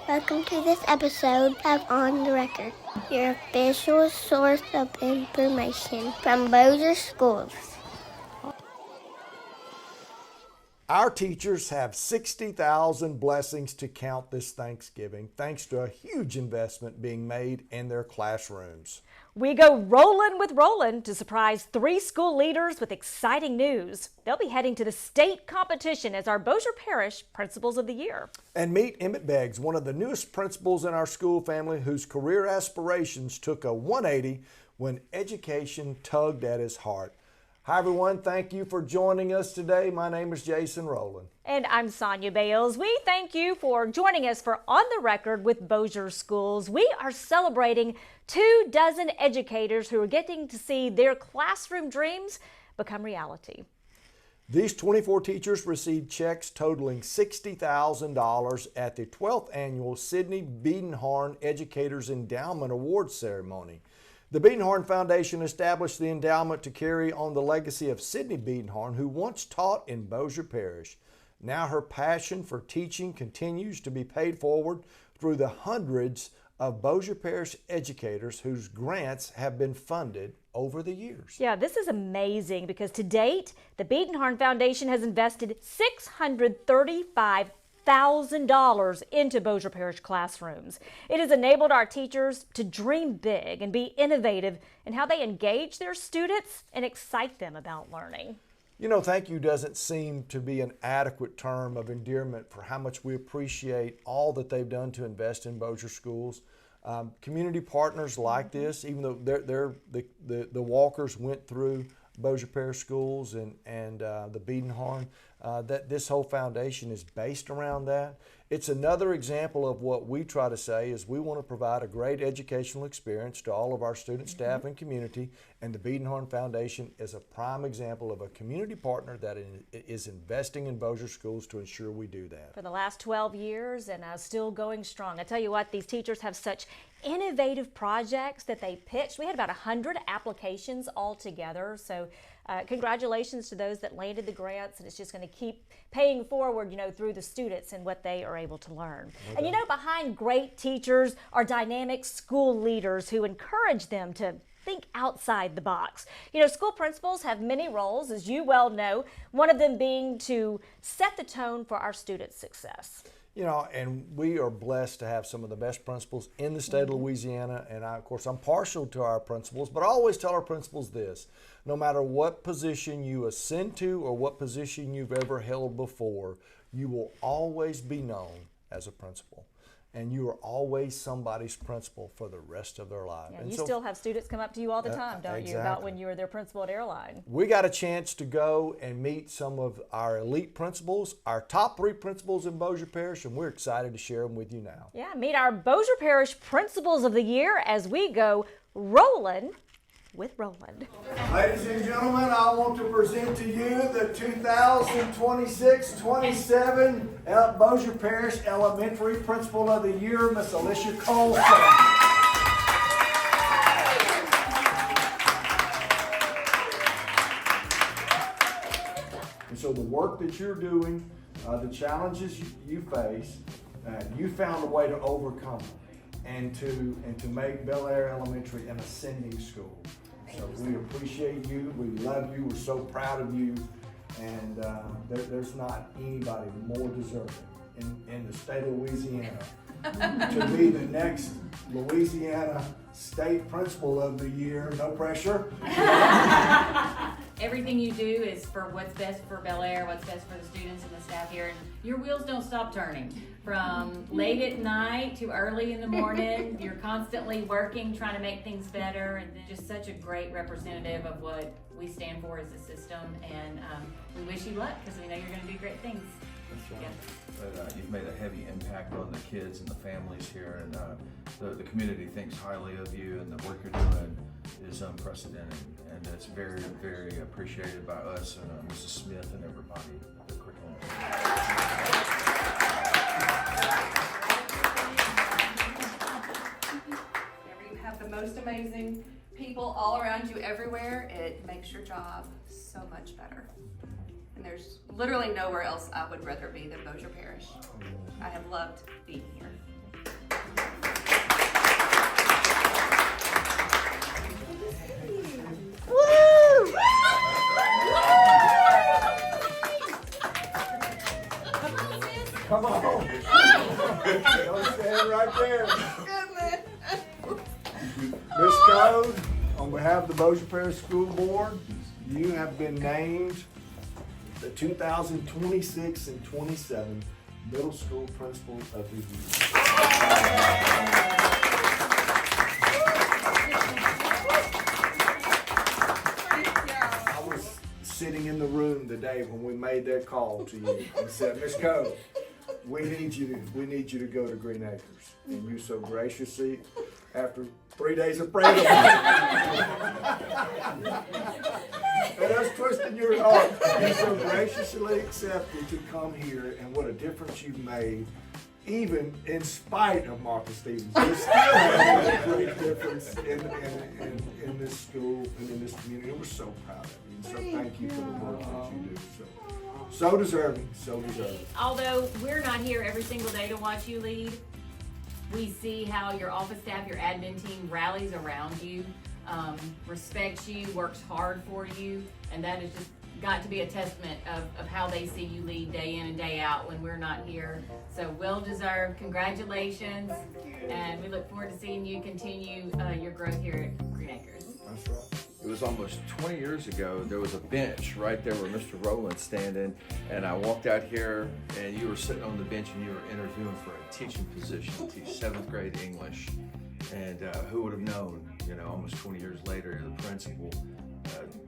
Welcome to this episode of On the Record, your official source of information from Bossier Schools. Our teachers have 60,000 blessings to count this Thanksgiving, thanks to a huge investment being made in their classrooms. We go rolling with Roland to surprise 3 school leaders with exciting news. They'll be heading to the state competition as our Bossier Parish Principals of the Year. And meet Emmett Beggs, one of the newest principals in our school family whose career aspirations took a 180 when education tugged at his heart. Hi everyone, thank you for joining us today. My name is Jason Rowland. And I'm Sonia Bales. We thank you for joining us for On the Record with Bossier Schools. We are celebrating 24 educators who are getting to see their classroom dreams become reality. These 24 teachers received checks totaling $60,000 at the 12th annual Sidney Biedenharn Educators Endowment Awards ceremony. The Biedenharn Foundation established the endowment to carry on the legacy of Sidney Biedenharn, who once taught in Bossier Parish. Now her passion for teaching continues to be paid forward through the hundreds of Bossier Parish educators whose grants have been funded over the years. Yeah, this is amazing because to date, the Biedenharn Foundation has invested $635,000 into Bossier Parish classrooms. It has enabled our teachers to dream big and be innovative in how they engage their students and excite them about learning. You know, thank you doesn't seem to be an adequate term of endearment for how much we appreciate all that they've done to invest in Bossier schools. Community partners like this, even though the Walkers went through Bossier Parish schools and the Biedenharn, that this whole foundation is based around that. It's another example of what we try to say is we want to provide a great educational experience to all of our student, staff, and community, and the Biedenharn Foundation is a prime example of a community partner that is investing in Bossier schools to ensure we do that. For the last 12 years and still going strong. I tell you what, these teachers have such innovative projects that they pitched. We had about 100 applications altogether, so congratulations to those that landed the grants, and it's just going to keep paying forward, you know, through the students and what they are able to learn. Okay. And you know, behind great teachers are dynamic school leaders who encourage them to think outside the box. You know, school principals have many roles, as you well know, one of them being to set the tone for our students' success. You know, and we are blessed to have some of the best principals in the state of Louisiana. And of course, I'm partial to our principals, but I always tell our principals this: no matter what position you ascend to or what position you've ever held before, you will always be known as a principal. And you are always somebody's principal for the rest of their life. Yeah, and you so, still have students come up to you all the time, don't exactly. you, about when you were their principal at Airline. We got a chance to go and meet some of our elite principals, our top 3 principals in Bossier Parish, and we're excited to share them with you now. Yeah, meet our Bossier Parish Principals of the Year as we go rolling with Roland. Ladies and gentlemen, I want to present to you the 2026-27 Bossier Parish Elementary Principal of the Year, Miss Alicia Colson. And so the work that you're doing, the challenges you face, you found a way to overcome them and to make Bel Air Elementary an ascending school. So we appreciate you, we love you, we're so proud of you, and there's not anybody more deserving in the state of Louisiana to be the next Louisiana State Principal of the Year. No pressure. Everything you do is for what's best for Bel Air, what's best for the students and the staff here. And your wheels don't stop turning. From late at night to early in the morning, you're constantly working, trying to make things better, and just such a great representative of what we stand for as a system. And we wish you luck because we know you're going to do great things. That's right. Yeah. But you've made a heavy impact on the kids and the families here, and the community thinks highly of you, and the work you're doing is unprecedented, and it's very, very appreciated by us and Mrs. Smith and everybody at the curriculum. You have the most amazing people all around you everywhere. It makes your job so much better. And there's literally nowhere else I would rather be than Bossier Parish. I have loved being here. Come on. Don't stand right there. Miss Code, on behalf of the Bossier Parish School Board, you have been named the 2026 and 27 Middle School Principal of the Year. I was sitting in the room the day when we made that call to you and said, Miss Code, we need you to go to Green Acres. And you so graciously, after 3 days of praying and us twisting your arm, you so graciously accepted to come here, and what a difference you've made. Even in spite of Martha Stevens, you still have a great difference in this school and in this community. We're so proud of you, and so thank you for the work that you do. So deserving, so deserving. Although we're not here every single day to watch you lead, we see how your office staff, your admin team rallies around you, respects you, works hard for you, and that has just got to be a testament of how they see you lead day in and day out when we're not here. So well deserved. Congratulations. And we look forward to seeing you continue your growth here at Green Acres. That's right. It was almost 20 years ago. There was a bench right there where Mr. Rowland's standing, and I walked out here, and you were sitting on the bench, and you were interviewing for a teaching position, to teach 7th grade English. And who would have known? You know, almost 20 years later, you're the principal.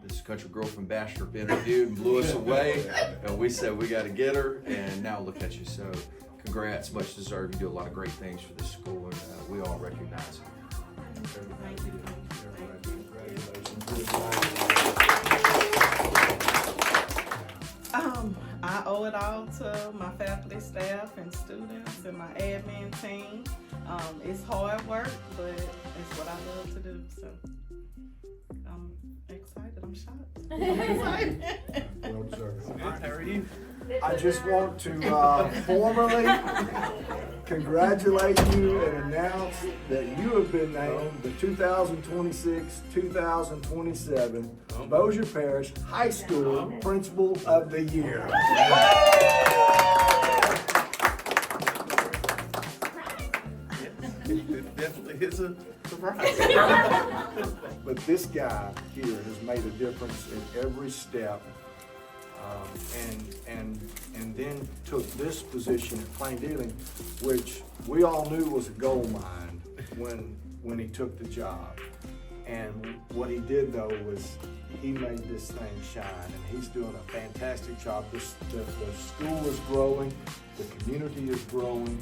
This country girl from Bastrop interviewed and blew us away, and we said we got to get her. And now look at you. So, congrats, much deserved. You do a lot of great things for this school, and we all recognize it. Thank you. I owe it all to my faculty, staff, and students, and my admin team. It's hard work, but it's what I love to do. So I'm excited. I'm shocked. I'm excited. Well deserved. How are you? I just want to formally congratulate you and announce that you have been named the 2026-2027 Bossier Parish High School Principal of the Year. It definitely is a surprise. But this guy here has made a difference in every step, and then took this position at Plain Dealing, which we all knew was a gold mine when he took the job. And what he did though was he made this thing shine, and he's doing a fantastic job. The school is growing, the community is growing,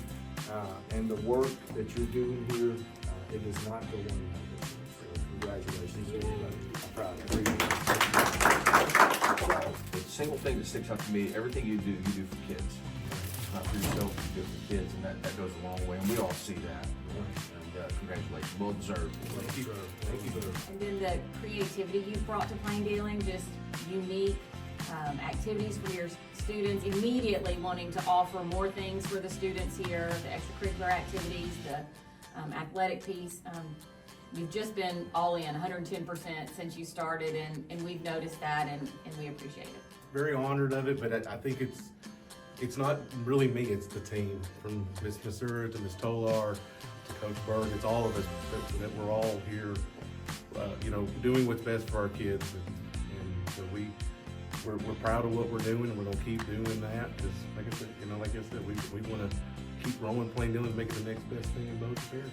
and the work that you're doing here, it does not go unnoticed. So congratulations to everybody. I'm proud of you. The single thing that sticks out to me, everything you do for kids. Not for yourself, you do it for kids, and that goes a long way, and we all see that. And congratulations, well deserved. Thank you. Thank you. And then the creativity you've brought to Plain Dealing, just unique activities for your students, immediately wanting to offer more things for the students here, the extracurricular activities, the athletic piece. You've just been all in, 110% since you started, and we've noticed that, and we appreciate it. Very honored of it, but I think it's not really me, it's the team, from Ms. Masura to Ms. Tolar to Coach Berg. It's all of us that we're all here, doing what's best for our kids, and so we're proud of what we're doing, and we're gonna keep doing that, because like I said, we want to keep rolling Plain Dealing, make it the next best thing in Bossier Parish.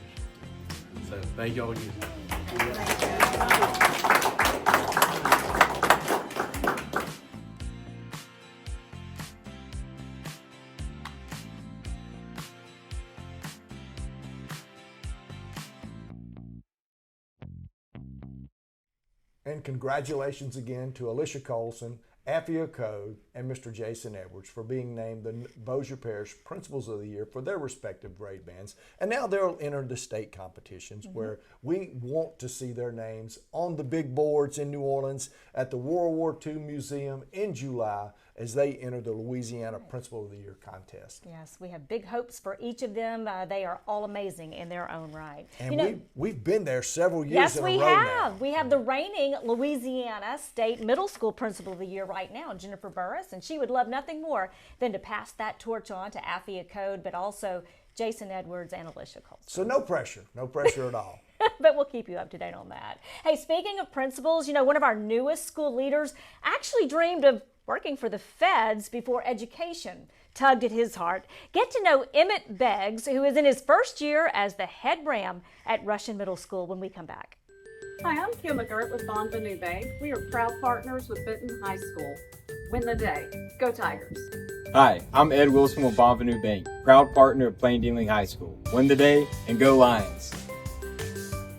So thank y'all again. And congratulations again to Alicia Colson, Affia Code, and Mr. Jason Edwards for being named the Bossier Parish Principals of the Year for their respective grade bands. And now they'll enter the state competitions where we want to see their names on the big boards in New Orleans, at the World War II Museum in July, as they enter the Louisiana Principal of the Year contest. Yes, we have big hopes for each of them. They are all amazing in their own right. And we've been there several years yes, in a we row have. now. We have the reigning Louisiana State Middle School Principal of the Year right now, Jennifer Burris, and she would love nothing more than to pass that torch on to Afia Code, but also Jason Edwards and Alicia Colson. So no pressure at all. But we'll keep you up to date on that. Hey, speaking of principals, one of our newest school leaders actually dreamed of working for the feds before education tugged at his heart. Get to know Emmett Beggs, who is in his first year as the head ram at Rusheon Middle School, when we come back. Hi, I'm Kim McGirt with Bonvenue Bank. We are proud partners with Benton High School. Win the day. Go Tigers. Hi, I'm Ed Wilson with Bonvenue Bank, proud partner of Plain Dealing High School. Win the day and go Lions.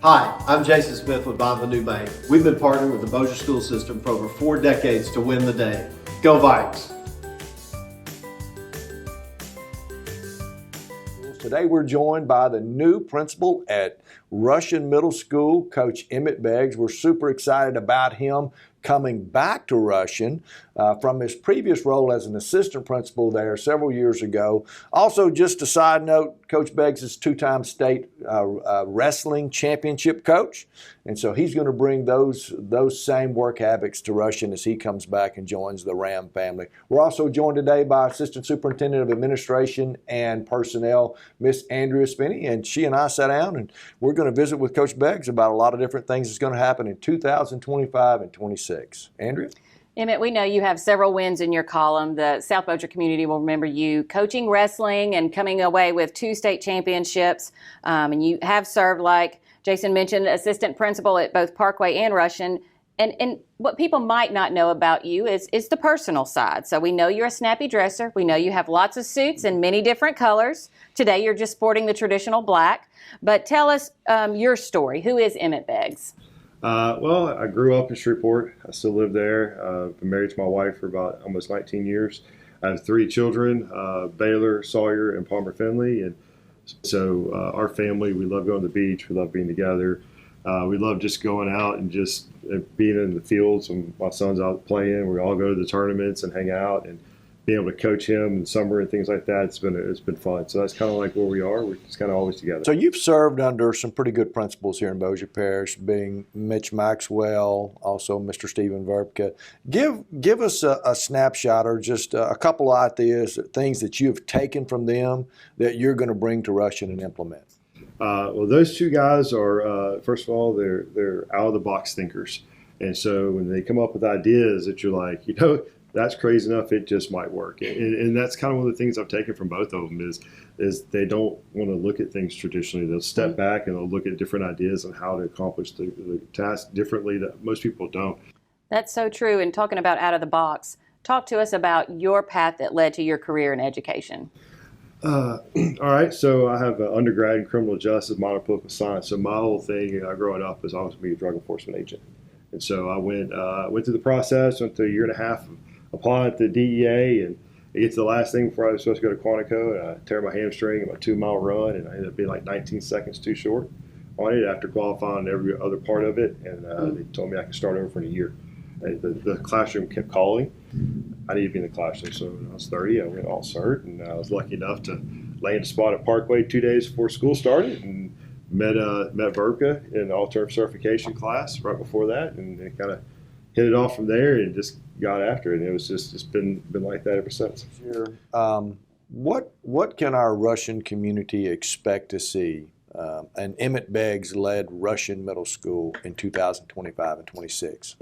Hi, I'm Jason Smith with Bonvenue Bank. We've been partnering with the Bossier School System for over 4 decades to win the day. Go Vikes! Today we're joined by the new principal at Rusheon Middle School, Coach Emmett Beggs. We're super excited about him coming back to Rusheon from his previous role as an assistant principal there several years ago. Also, just a side note, Coach Beggs is 2-time state wrestling championship coach, and so he's going to bring those same work habits to Rusheon as he comes back and joins the Ram family. We're also joined today by Assistant Superintendent of Administration and Personnel, Miss Andrea Spinney, and she and I sat down and we're going to visit with Coach Beggs about a lot of different things that's going to happen in 2025 and 26. Andrea? Emmett, we know you have several wins in your column. The South Bossier community will remember you coaching wrestling and coming away with 2 state championships. And you have served, like Jason mentioned, assistant principal at both Parkway and Rusheon. And what people might not know about you is the personal side. So we know you're a snappy dresser. We know you have lots of suits in many different colors. Today you're just sporting the traditional black. But tell us your story. Who is Emmett Beggs? Well, I grew up in Shreveport. I still live there. Been married to my wife for about almost 19 years. I have 3 children, Baylor, Sawyer, and Palmer Finley. And so our family, we love going to the beach. We love being together. We love just going out and just being in the fields. And my son's out playing. We all go to the tournaments and hang out and being able to coach him in summer and things like that. It's been fun. So that's kind of like where we are. We're just kind of always together. So you've served under some pretty good principals here in Bossier Parish, being Mitch Maxwell, also Mr. Stephen Verbke. Give us a snapshot or just a couple of ideas, things that you've taken from them that you're going to bring to Rusheon and implement. Well, those 2 guys are, first of all, they're out-of-the-box thinkers. And so when they come up with ideas that you're like, that's crazy enough, it just might work. And that's kind of one of the things I've taken from both of them is they don't want to look at things traditionally. They'll step back and they'll look at different ideas on how to accomplish the task differently that most people don't. That's so true. And talking about out of the box, talk to us about your path that led to your career in education. All right, so I have an undergrad in criminal justice, minor political science. So my whole thing growing up was I was going to be a drug enforcement agent. And so I went through the process, went through a year and a half of applying to the DEA, and it gets to the last thing before I was supposed to go to Quantico, and I tear my hamstring in a 2-mile run, and I ended up being like 19 seconds too short on it after qualifying every other part of it, and they told me I could start over in a year. The classroom kept calling. I needed to be in the classroom, so when I was 30, I went all cert, and I was lucky enough to land a spot at Parkway 2 days before school started, and met Verbke in the alternative certification class right before that, and it kind of hit it off from there and just got after it. And it was just been like that ever since. What can our Rusheon community expect to see an Emmett Beggs led Rusheon Middle School in 2025 and 26?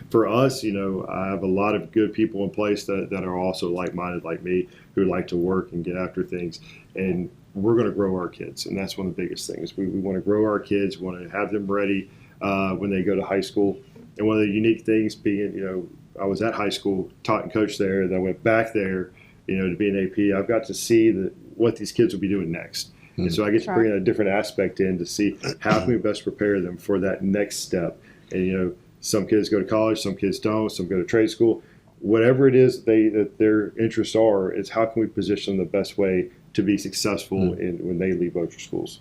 For us, I have a lot of good people in place that are also like-minded like me, who like to work and get after things. And we're going to grow our kids, and that's one of the biggest things. We want to grow our kids, we want to have them ready when they go to high school. And one of the unique things being, I was at high school, taught and coached there, then I went back there, to be an AP. I've got to see what these kids will be doing next. Mm-hmm. And so I get to bring a different aspect in to see how can we best prepare them for that next step. And, some kids go to college, some kids don't, some go to trade school. Whatever it is that their interests are, it's how can we position them the best way to be successful when they leave Bossier schools.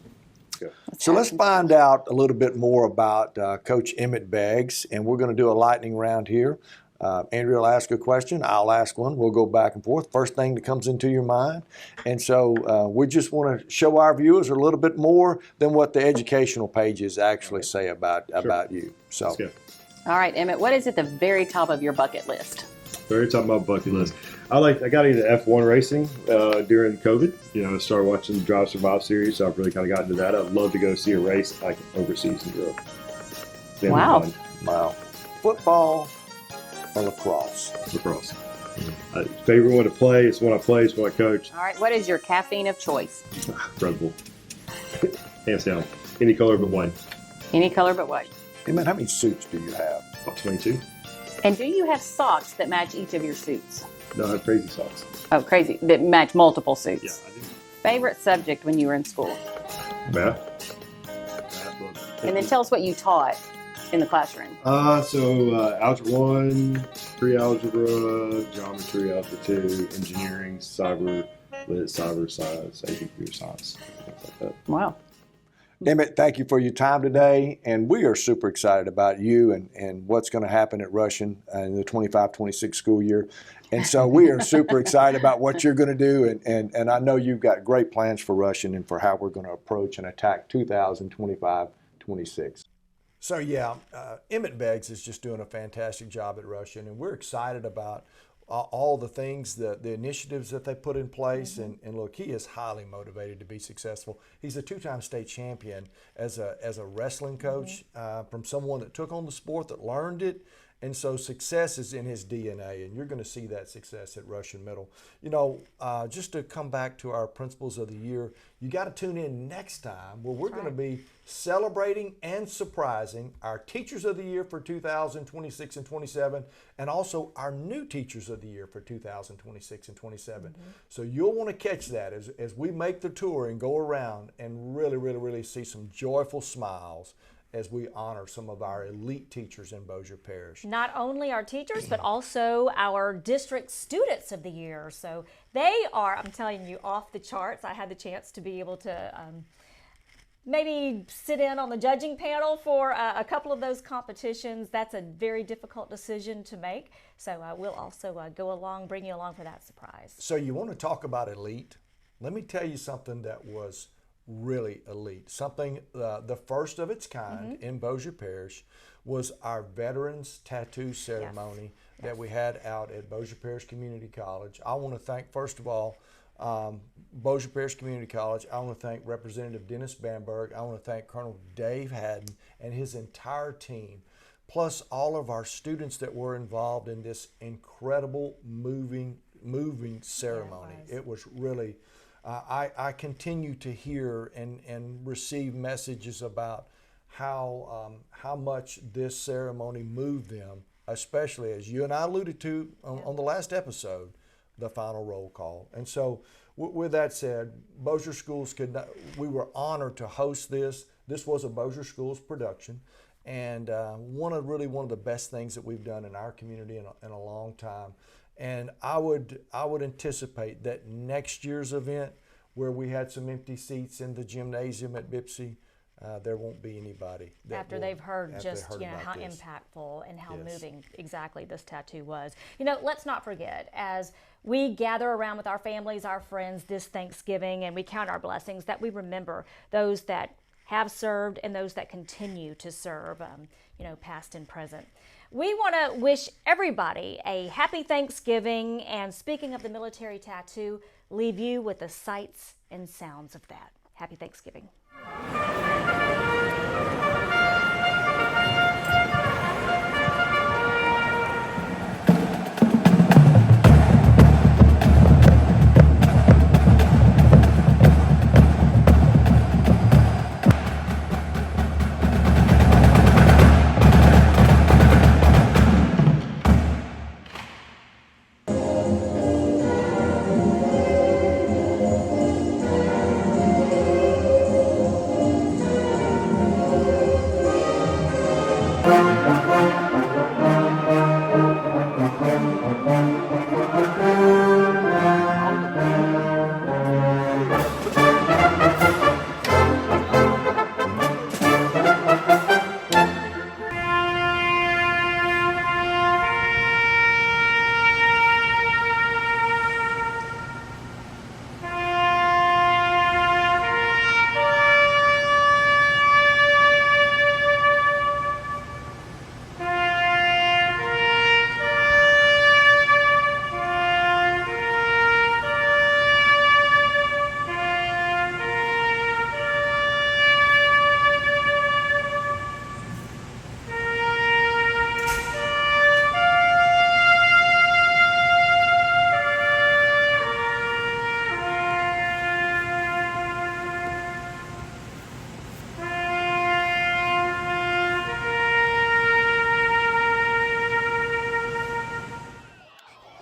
So let's find out a little bit more about Coach Emmett Beggs, and we're going to do a lightning round here. Andrea will ask a question, I'll ask one, we'll go back and forth. First thing that comes into your mind. And so we just want to show our viewers a little bit more than what the educational pages actually say about you. So, Let's go. All right, Emmett, what is at the very top of your bucket list? Very top of my bucket list. I got into F1 racing during COVID. I started watching the Drive Survive series, so I've really kind of gotten into that. I'd love to go see a race like overseas in Europe. Wow. Wow. Football or lacrosse? Lacrosse. Favorite one to play. It's one I play. It's one I coach. All right, what is your caffeine of choice? Red Bull. Hands down. Any color but white. Any color but white. Emmett, how many suits do you have? About 22. And do you have socks that match each of your suits? No, I have crazy socks. Oh, crazy. That match multiple suits. Yeah, I do. Favorite subject when you were in school? Math. And then tell us what you taught in the classroom. Algebra 1, pre-algebra, geometry, algebra 2, engineering, cyber lit, cyber science, AP computer science, things like that. Wow. Emmett, thank you for your time today, and we are super excited about you and what's going to happen at Rusheon in the 25-26 school year. And so we are super excited about what you're going to do, and I know you've got great plans for Rusheon and for how we're going to approach and attack 2025-26. So yeah, Emmett Beggs is just doing a fantastic job at Rusheon, and we're excited about all the things, the initiatives that they put in place, and look, he is highly motivated to be successful. He's a two-time state champion as a wrestling coach from someone that took on the sport, that learned it, and so success is in his DNA, and you're going to see that success at Rusheon Middle. Just to come back to our Principals of the Year, you got to tune in next time where we're going to be celebrating and surprising our Teachers of the Year for 2026 and 27, and also our new Teachers of the Year for 2026 and 27. So you'll want to catch that as we make the tour and go around and really, really, really see some joyful smiles as we honor some of our elite teachers in Bossier Parish. Not only our teachers, but also our district students of the year. So they are, I'm telling you, off the charts. I had the chance to be able to maybe sit in on the judging panel for a couple of those competitions. That's a very difficult decision to make. So we'll also go along, bring you along for that surprise. So you want to talk about elite? Let me tell you something that was really elite. Something, the first of its kind in Bossier Parish was our Veterans Tattoo Ceremony that we had out at Bossier Parish Community College. I want to thank, first of all, Bossier Parish Community College. I want to thank Representative Dennis Bamberg. I want to thank Colonel Dave Haddon and his entire team, plus all of our students that were involved in this incredible moving ceremony. It was really, I continue to hear and receive messages about how much this ceremony moved them, especially as you and I alluded to on the last episode, the final roll call. And so with that said, Bossier Schools we were honored to host this. This was a Bossier Schools production, and one of the best things that we've done in our community in a long time. And I would anticipate that next year's event, where we had some empty seats in the gymnasium at Bipsy, there won't be anybody. After they've heard how impactful and how moving exactly this tattoo was. Let's not forget, as we gather around with our families, our friends this Thanksgiving, and we count our blessings, that we remember those that have served and those that continue to serve, past and present. We want to wish everybody a happy Thanksgiving, and speaking of the military tattoo, leave you with the sights and sounds of that. Happy Thanksgiving.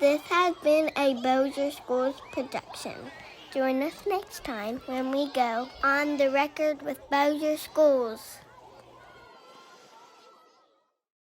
This has been a Bossier Schools production. Join us next time when we go On the Record with Bossier Schools.